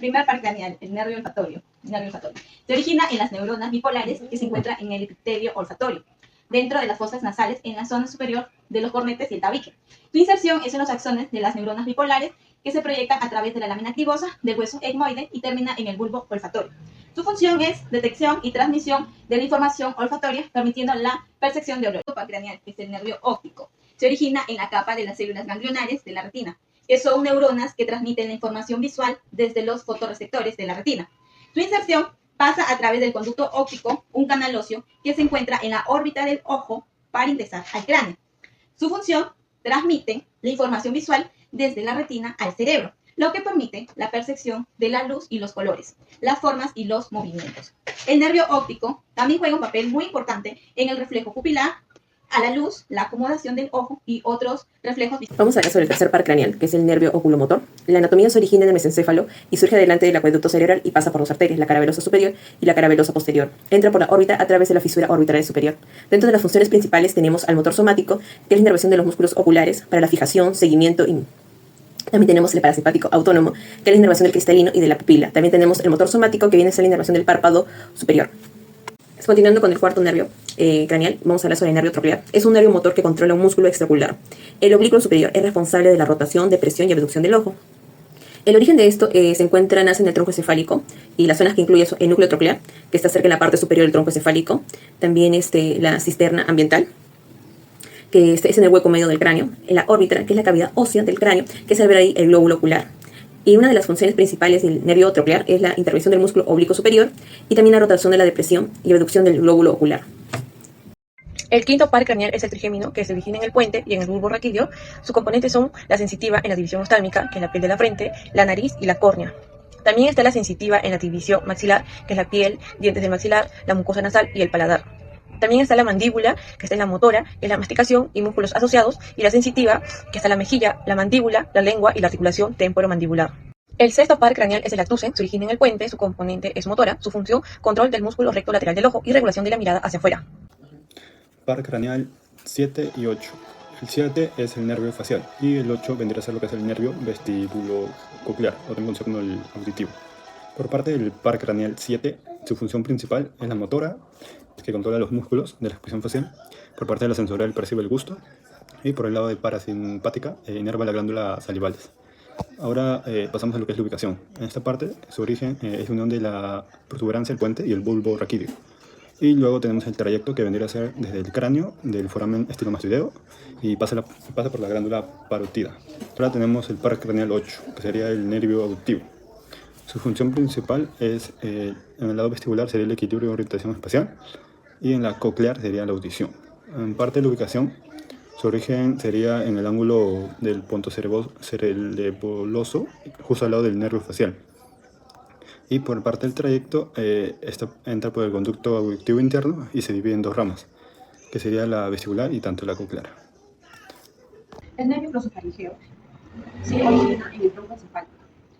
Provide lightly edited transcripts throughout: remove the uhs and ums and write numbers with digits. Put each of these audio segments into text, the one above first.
Primer par craneal, el nervio olfatorio. Se origina en las neuronas bipolares que se encuentran en el epitelio olfatorio, dentro de las fosas nasales en la zona superior de los cornetes y el tabique. Su inserción es en los axones de las neuronas bipolares que se proyectan a través de la lámina cribosa del hueso etmoide y termina en el bulbo olfatorio. Su función es detección y transmisión de la información olfatoria, permitiendo la percepción de olor. Par craneal, que es el nervio óptico. Se origina en la capa de las células ganglionares de la retina, que son neuronas que transmiten la información visual desde los fotorreceptores de la retina. Su inserción pasa a través del conducto óptico, un canal óseo que se encuentra en la órbita del ojo para ingresar al cráneo. Su función transmite la información visual desde la retina al cerebro, lo que permite la percepción de la luz y los colores, las formas y los movimientos. El nervio óptico también juega un papel muy importante en el reflejo pupilar, a la luz, la acomodación del ojo y otros reflejos. Vamos a hablar sobre el tercer par craneal, que es el nervio oculomotor. La anatomía se origina en el mesencéfalo y surge delante del acueducto cerebral y pasa por dos arterias, la cara velosa superior y la cara velosa posterior. Entra por la órbita a través de la fisura orbital superior. Dentro de las funciones principales tenemos al motor somático, que es la inervación de los músculos oculares para la fijación, seguimiento y... También tenemos el parasimpático autónomo, que es la inervación del cristalino y de la pupila. También tenemos el motor somático, que viene a ser la inervación del párpado superior. Continuando con el cuarto nervio craneal, vamos a hablar sobre el nervio troclear. Es un nervio motor que controla un músculo extraocular. El oblicuo superior es responsable de la rotación, depresión y abducción del ojo. El origen de esto nace en el tronco encefálico y las zonas que incluye el núcleo troclear, que está cerca en la parte superior del tronco encefálico. También la cisterna ambiental, que es en el hueco medio del cráneo. En la órbita, que es la cavidad ósea del cráneo, que es al ver ahí el glóbulo ocular. Y una de las funciones principales del nervio troclear es la intervención del músculo oblicuo superior y también la rotación de la depresión y abducción del glóbulo ocular. El quinto par craneal es el trigémino, que se origina en el puente y en el bulbo raquídeo. Sus componentes son la sensitiva en la división oftálmica, que es la piel de la frente, la nariz y la córnea. También está la sensitiva en la división maxilar, que es la piel, dientes del maxilar, la mucosa nasal y el paladar. También está la mandíbula, que está en la motora, que es la masticación y músculos asociados, y la sensitiva, que está en la mejilla, la mandíbula, la lengua y la articulación temporomandibular. El sexto par craneal es el abducen, se origina en el puente, su componente es motora, su función, control del músculo recto lateral del ojo y regulación de la mirada hacia afuera. Par craneal 7 y 8. El 7 es el nervio facial y el 8 vendría a ser lo que es el nervio vestibulococlear, o también conocido como el auditivo. Por parte del par craneal 7, su función principal es la motora, que controla los músculos de la expresión facial. Por parte de la sensorial percibe el gusto y por el lado de parasimpática inerva la glándula salivales. Ahora pasamos a lo que es la ubicación. En esta parte su origen es la unión de la protuberancia del puente y el bulbo raquídeo. Y luego tenemos el trayecto que vendría a ser desde el cráneo del foramen estilomastoideo y pasa por la glándula parótida. Ahora tenemos el par craneal 8, que sería el nervio auditivo. Su función principal es, en el lado vestibular sería el equilibrio y orientación espacial, y en la coclear sería la audición. En parte de la ubicación, su origen sería en el ángulo del punto cerebelloso, justo al lado del nervio facial. Y por parte del trayecto, esto entra por el conducto auditivo interno y se divide en dos ramas, que sería la vestibular y tanto la coclear. El nervio glosofaringeo se origina en el tronco encefálico.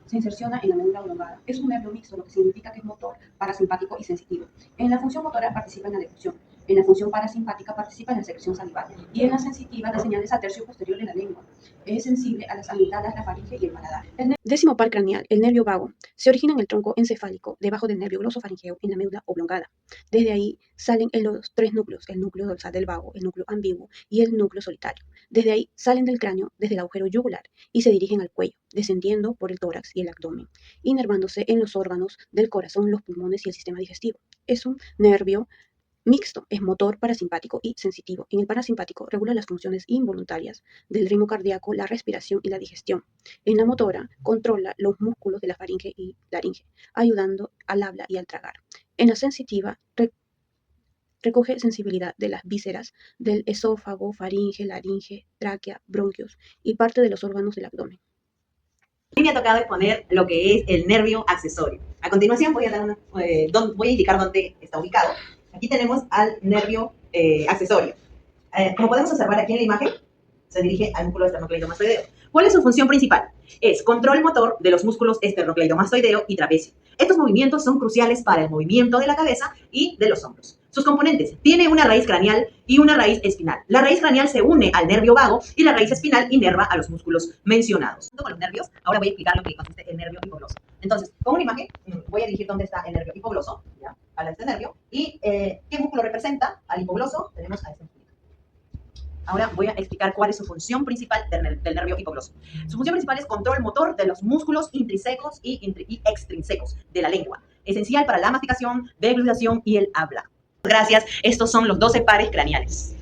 Se inserciona en la médula oblongada. Es un nervio mixto, lo que significa que es motor, parasimpático y sensitivo. En la función motora participa en la deglución. En la función parasimpática participa en la secreción salival. Y en la sensitiva da señales al tercio posterior de la lengua. Es sensible a las amígdalas, la faringe y el paladar. Décimo par craneal, el nervio vago, se origina en el tronco encefálico, debajo del nervio glosofaringeo, en la médula oblongada. Desde ahí salen los tres núcleos, el núcleo dorsal del vago, el núcleo ambiguo y el núcleo solitario. Desde ahí salen del cráneo, desde el agujero yugular, y se dirigen al cuello, descendiendo por el tórax y el abdomen, inervándose en los órganos del corazón, los pulmones y el sistema digestivo. Es un nervio mixto, es motor, parasimpático y sensitivo. En el parasimpático regula las funciones involuntarias del ritmo cardíaco, la respiración y la digestión. En la motora controla los músculos de la faringe y laringe, ayudando al habla y al tragar. En la sensitiva recoge sensibilidad de las vísceras, del esófago, faringe, laringe, tráquea, bronquios y parte de los órganos del abdomen. A mí me ha tocado exponer lo que es el nervio accesorio. A continuación voy a indicar dónde está ubicado. Aquí tenemos al nervio accesorio. Como podemos observar aquí en la imagen, se dirige al músculo esternocleidomastoideo. ¿Cuál es su función principal? Es control motor de los músculos esternocleidomastoideo y trapecio. Estos movimientos son cruciales para el movimiento de la cabeza y de los hombros. Sus componentes: tiene una raíz craneal y una raíz espinal. La raíz craneal se une al nervio vago y la raíz espinal inerva a los músculos mencionados. Con los nervios, ahora voy a explicar lo que consiste el nervio hipogloso. Entonces, con una imagen voy a dirigir dónde está el nervio hipogloso, ¿ya? A este nervio, y qué músculo representa al hipogloso. Tenemos a este músculo. Ahora voy a explicar cuál es su función principal del nervio hipogloso. Su función principal es control motor de los músculos intrínsecos y extrínsecos de la lengua, esencial para la masticación, deglucidación y el habla. Gracias, estos son los 12 pares craneales.